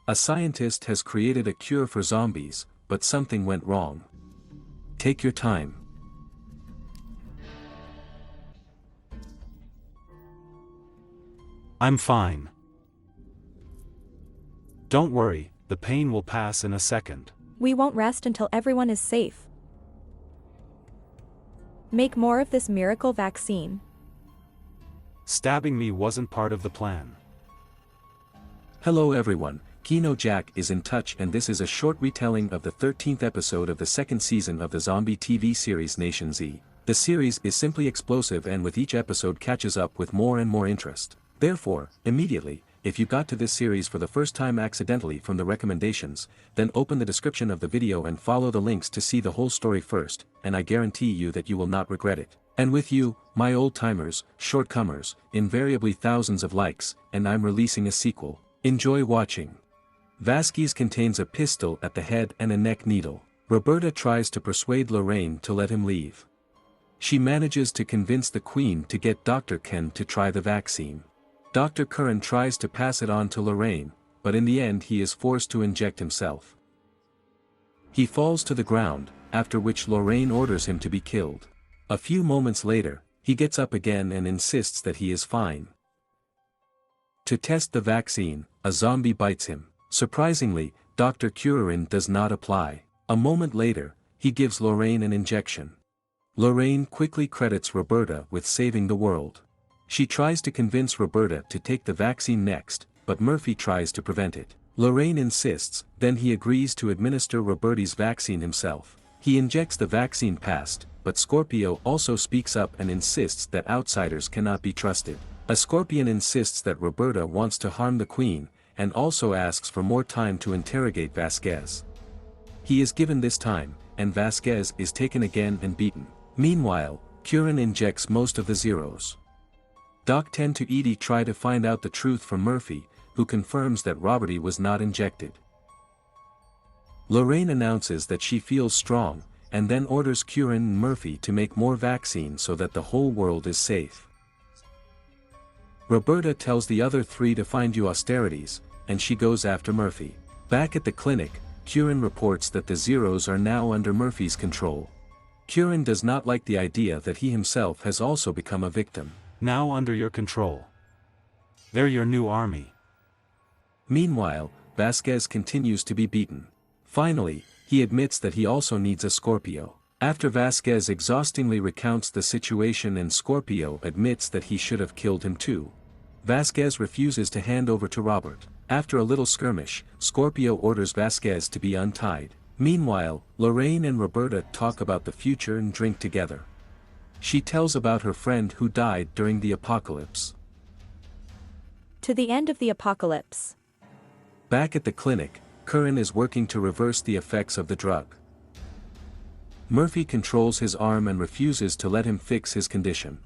A scientist has created a cure for zombies, but something went wrong. Take your time. I'm fine. Don't worry, the pain will pass in a second. We won't rest until everyone is safe. Make more of this miracle vaccine. Stabbing me wasn't part of the plan. Hello everyone, Kino Jack is in touch, and this is a short retelling of the 13th episode of the second season of the zombie TV series Nation Z. The series is simply explosive, and with each episode catches up with more and more interest. Therefore, immediately, if you got to this series for the first time accidentally from the recommendations, then open the description of the video and follow the links to see the whole story first, and I guarantee you that you will not regret it. And with you, my old-timers, shortcomers, invariably thousands of likes, and I'm releasing a sequel. Enjoy watching. Vasquez contains a pistol at the head and a neck needle. Roberta tries to persuade Lorraine to let him leave. She manages to convince the Queen to get Dr. Ken to try the vaccine. Dr. Curran tries to pass it on to Lorraine, but in the end he is forced to inject himself. He falls to the ground, after which Lorraine orders him to be killed. A few moments later, he gets up again and insists that he is fine. To test the vaccine, a zombie bites him. Surprisingly, Dr. Curran does not apply. A moment later, he gives Lorraine an injection. Lorraine quickly credits Roberta with saving the world. She tries to convince Roberta to take the vaccine next, but Murphy tries to prevent it. Lorraine insists, then he agrees to administer Roberta's vaccine himself. He injects the vaccine past, but Scorpio also speaks up and insists that outsiders cannot be trusted. A Scorpion insists that Roberta wants to harm the Queen, and also asks for more time to interrogate Vasquez. He is given this time, and Vasquez is taken again and beaten. Meanwhile, Curran injects most of the Zeros. Doc 10 to Edie try to find out the truth from Murphy, who confirms that Roberty was not injected. Lorraine announces that she feels strong, and then orders Curran and Murphy to make more vaccines so that the whole world is safe. Roberta tells the other three to find you austerities, and she goes after Murphy. Back at the clinic, Curran reports that the Zeros are now under Murphy's control. Curran does not like the idea that he himself has also become a victim. Now under your control. They're your new army. Meanwhile, Vasquez continues to be beaten. Finally, he admits that he also needs a Scorpio. After Vasquez exhaustingly recounts the situation and Scorpio admits that he should have killed him too, Vasquez refuses to hand over to Robert. After a little skirmish, Scorpio orders Vasquez to be untied. Meanwhile, Lorraine and Roberta talk about the future and drink together. She tells about her friend who died during the apocalypse. To the end of the apocalypse. Back at the clinic, Curran is working to reverse the effects of the drug. Murphy controls his arm and refuses to let him fix his condition.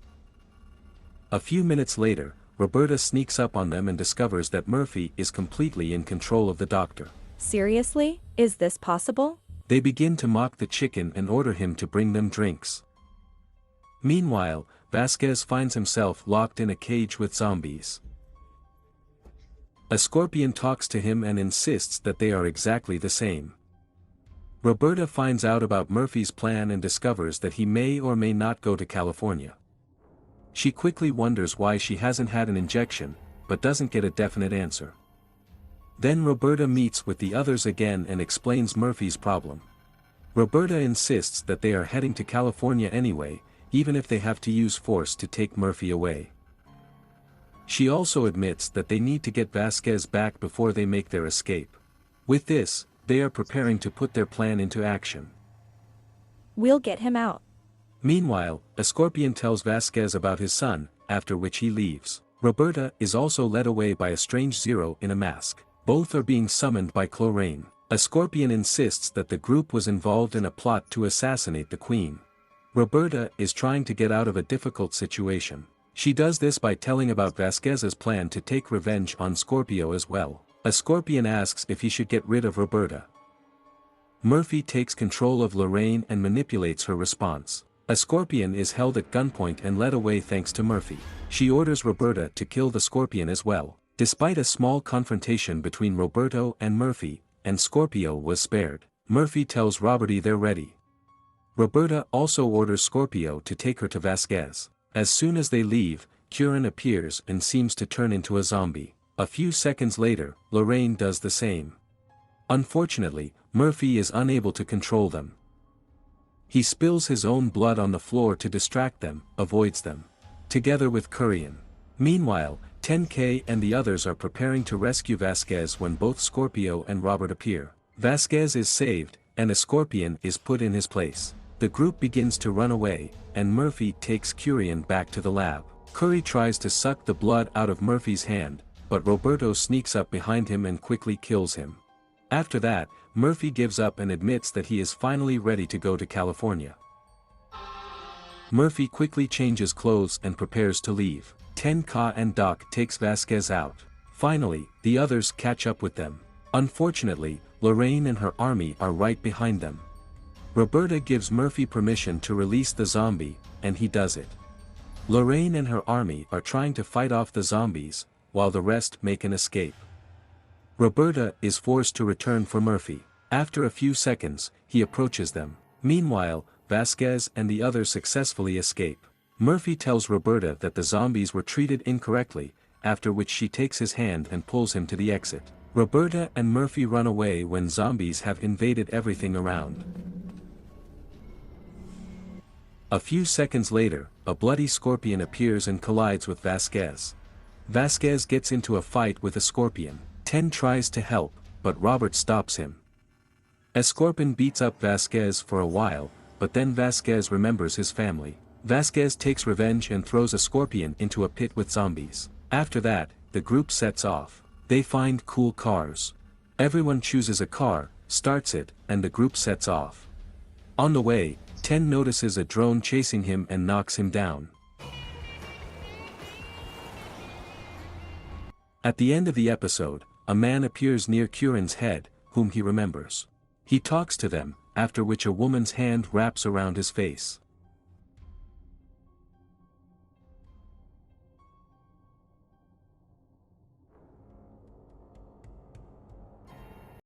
A few minutes later, Roberta sneaks up on them and discovers that Murphy is completely in control of the doctor. Seriously? Is this possible? They begin to mock the chicken and order him to bring them drinks. Meanwhile, Vasquez finds himself locked in a cage with zombies. A Scorpion talks to him and insists that they are exactly the same. Roberta finds out about Murphy's plan and discovers that he may or may not go to California. She quickly wonders why she hasn't had an injection, but doesn't get a definite answer. Then Roberta meets with the others again and explains Murphy's problem. Roberta insists that they are heading to California anyway, even if they have to use force to take Murphy away. She also admits that they need to get Vasquez back before they make their escape. With this, they are preparing to put their plan into action. We'll get him out. Meanwhile, a Scorpion tells Vasquez about his son, after which he leaves. Roberta is also led away by a strange Zero in a mask. Both are being summoned by Chlorane. A Scorpion insists that the group was involved in a plot to assassinate the Queen. Roberta is trying to get out of a difficult situation. She does this by telling about Vasquez's plan to take revenge on Scorpio as well. A Scorpion asks if he should get rid of Roberta. Murphy takes control of Lorraine and manipulates her response. A Scorpion is held at gunpoint and led away thanks to Murphy. She orders Roberta to kill the Scorpion as well. Despite a small confrontation between Roberto and Murphy, and Scorpio was spared, Murphy tells Roberty they're ready. Roberta also orders Scorpio to take her to Vasquez. As soon as they leave, Kieran appears and seems to turn into a zombie. A few seconds later, Lorraine does the same. Unfortunately, Murphy is unable to control them. He spills his own blood on the floor to distract them, avoids them. Together with Kurian. Meanwhile, 10K and the others are preparing to rescue Vasquez when both Scorpio and Robert appear. Vasquez is saved, and a scorpion is put in his place. The group begins to run away, and Murphy takes Kurian back to the lab. Curry tries to suck the blood out of Murphy's hand, but Roberto sneaks up behind him and quickly kills him. After that, Murphy gives up and admits that he is finally ready to go to California. Murphy quickly changes clothes and prepares to leave. 10K and Doc takes Vasquez out. Finally, the others catch up with them. Unfortunately, Lorraine and her army are right behind them. Roberta gives Murphy permission to release the zombie, and he does it. Lorraine and her army are trying to fight off the zombies, while the rest make an escape. Roberta is forced to return for Murphy. After a few seconds, he approaches them. Meanwhile, Vasquez and the others successfully escape. Murphy tells Roberta that the zombies were treated incorrectly, after which she takes his hand and pulls him to the exit. Roberta and Murphy run away when zombies have invaded everything around. A few seconds later, a bloody scorpion appears and collides with Vasquez. Vasquez gets into a fight with a scorpion. 10 tries to help, but Robert stops him. Escorpion beats up Vasquez for a while, but then Vasquez remembers his family. Vasquez takes revenge and throws a scorpion into a pit with zombies. After that, the group sets off. They find cool cars. Everyone chooses a car, starts it, and the group sets off. On the way, 10 notices a drone chasing him and knocks him down. At the end of the episode, a man appears near Kieran's head, whom he remembers. He talks to them, after which a woman's hand wraps around his face.